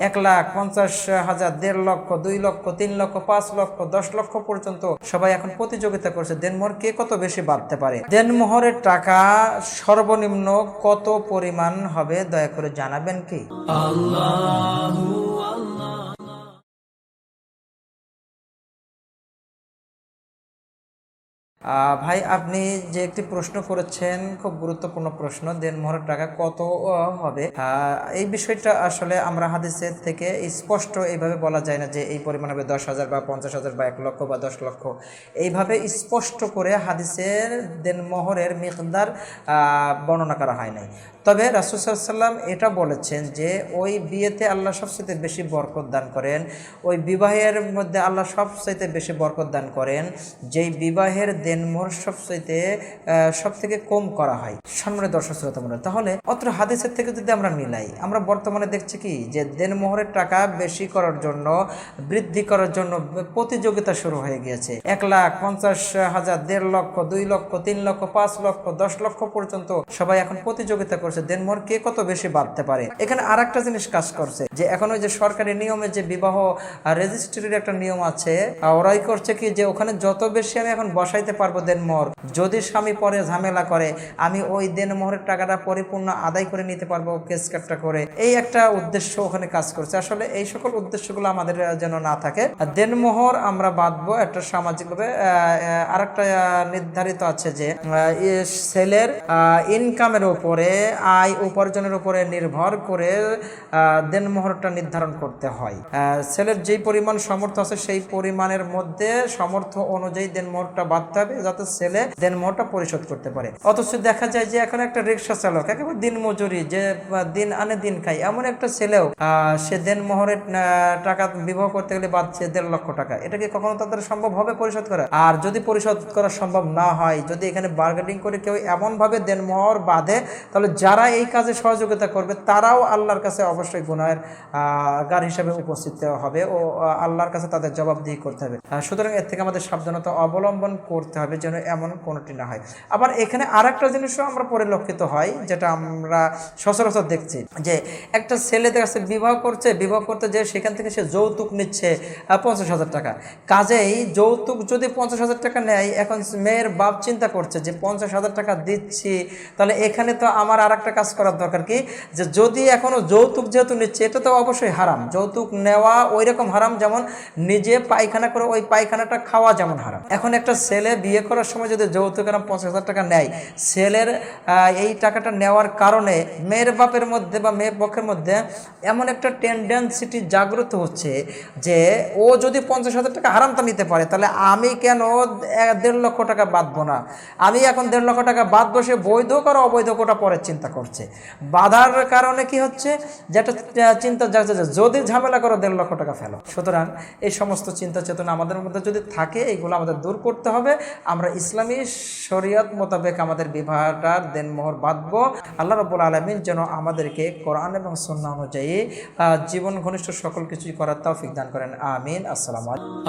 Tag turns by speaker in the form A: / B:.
A: 1,50,000, 1.5 লক্ষ, 2 লক্ষ, 3 লক্ষ, 5 লক্ষ, 10 লক্ষ পর্যন্ত সবাই এখন প্রতিযোগিতা করছে দেনমোহর কে কত বেশি বাঁধতে পারে। দেনমোহরের টাকা সর্বনিম্ন কত পরিমাণ হবে দয়া করে জানাবেন কি? ভাই, আপনি যে একটি প্রশ্ন করেছেন খুব গুরুত্বপূর্ণ প্রশ্ন, দেনমোহরের টাকা কত হবে। এই বিষয়টা আসলে আমরা হাদিসের থেকে স্পষ্ট এইভাবে বলা যায় না যে এই পরিমাণ হবে 10,000 বা 50,000 বা 1 লক্ষ বা 10 লক্ষ। এইভাবে স্পষ্ট করে হাদিসের দেনমোহরের মিকদার বর্ণনা করা হয় নাই। তবে রাসূল সাল্লাল্লাহু আলাইহি ওয়াসাল্লাম এটা বলেছেন যে ওই বিয়েতে আল্লাহ সবচেয়ে বেশি বরকত দান করেন, ওই বিবাহের মধ্যে আল্লাহ সবচেয়ে বেশি বরকত দান করেন যেই বিবাহের দেনমোহর সব থেকে কম করা হয়। সম্মানিত দর্শক শ্রোতা মণ্ডলী, তাহলে অত্র হাদিসের থেকে যদি আমরা মিলাই, আমরা বর্তমানে দেখছি কি যে দেনমোহরের টাকা বেশি করার জন্য, বৃদ্ধি করার জন্য প্রতিযোগিতা শুরু হয়ে গিয়েছে। 1,50,000, 1.5 লক্ষ, 2 লক্ষ, 3 লক্ষ, 5 লক্ষ, 10 লক্ষ পর্যন্ত সবাই এখন প্রতিযোগিতা করছে দেনমোহর কে কত বেশি বাড়তে পারে। এখানে আর একটা জিনিস কাজ করছে যে এখন ওই যে সরকারি নিয়মে যে বিবাহ রেজিস্ট্রির একটা নিয়ম আছে, ওরাই করছে কি যে ওখানে যত বেশি আমি এখন বসাইতে পারবো দেনমোহর, যদি স্বামী পরে ঝামেলা করে আমি ওই দেনমোহরের টাকাটা পরিপূর্ণ আদায় করে নিতে পারবো কেস কাটটা করে। এই একটা উদ্দেশ্য ওখানে কাজ করছে। আসলে এই সকল উদ্দেশ্যগুলো আমাদের যেন না থাকে। দেনমোহর আমরা বাঁধবো একটা সামাজিকভাবে আর একটা নির্ধারিত আছে যে ছেলের ইনকামের উপরে, আয় উপার্জনের উপরে নির্ভর করে দেনমোহরটা নির্ধারণ করতে হয়। ছেলের যেই পরিমাণ সামর্থ্য আছে সেই পরিমাণের মধ্যে সামর্থ্য অনুযায়ী দেনমোহরটা বাঁধতে হবে যাতে ছেলে দেনমোহরটা পরিশোধ করতে পারে। অথচ দেখা যায় যে এখন একটা রিক্সা চালক, একেবারে দিন মজুরি, যে দিন আনে দিন খায়, এমন একটা ছেলেও সে দেনমোহরের টাকা বিবাহ করতে গেলে বাঁধছে 1.5 লক্ষ টাকা। এটা কি কখনো তাদের সম্ভব হবে পরিশোধ করা? আর যদি পরিশোধ করা সম্ভব না হয়, যদি এখানে বার্গেনিং করে কেউ এমন ভাবে দেনমোহর বাঁধে, তাহলে যারা এই কাজে সহযোগিতা করবে তারাও আল্লাহর কাছে অবশ্যই গুনাহের গার হিসেবে উপস্থিত হবে ও আল্লাহর কাছে তাদের জবাবদিহি করতে হবে। সুতরাং এর থেকে আমাদের সাবধানতা অবলম্বন করতে হবে যেন এমন কোনোটি না হয়। আবার এখানে আর একটা জিনিসও আমরা পরিলক্ষিত হয়, যেটা আমরা সচরাচর দেখছি যে একটা ছেলে দেখছে বিবাহ করতে যে সেখান থেকে সে যৌতুক নিচ্ছে 50,000 টাকা। কাজেই যৌতুক যদি 50,000 টাকা নেয়, এখন মেয়ের বাপ চিন্তা করছে যে 50,000 টাকা দিচ্ছি, তাহলে এখানে তো আমার আর একটা কাজ করার দরকার কি, যে যদি এখনো যৌতুক যেহেতু নিচ্ছে, এটা তো অবশ্যই হারাম। যৌতুক নেওয়া ওই রকম হারাম যেমন নিজে পায়খানা করে ওই পায়খানাটা খাওয়া যেমন হারাম। এখন একটা ছেলে বিয়ে করার সময় যদি যৌতুক 50,000 টাকা নেয়, ছেলের এই টাকাটা নেওয়ার কারণে মেয়ের বাপের মধ্যে বা মেয়ের পক্ষের মধ্যে এমন একটা টেন্ডেন্সিটি জাগ্রত হচ্ছে যে ও যদি 50,000 টাকা হারামটা নিতে পারে, তাহলে আমি কেন 1.5 লক্ষ টাকা বাঁধবো না? আমি এখন 1.5 লক্ষ টাকা বাঁধবো, সে বৈধ করো অবৈধ কোটা পরের চিন্তা করছে। বাধার কারণে কি হচ্ছে, যেটা চিন্তা যাচ্ছে যে যদি ঝামেলা করো 1.5 লক্ষ টাকা ফেলো। সুতরাং এই সমস্ত চিন্তা চেতনা আমাদের মধ্যে যদি থাকে, এইগুলো আমাদের দূর করতে হবে। আমরা ইসলামী শরীয়ত মোতাবেক আমাদের বিবাহটার দেনমোহর বাঁধবো। আল্লাহ রাব্বুল আলামিন যেন আমাদেরকে কোরআন এবং সুন্নাহ অনুযায়ী জীবন ঘনিষ্ঠ সকল কিছুই করার তৌফিক দান করেন। আমিন। আসসালামু আলাইকুম।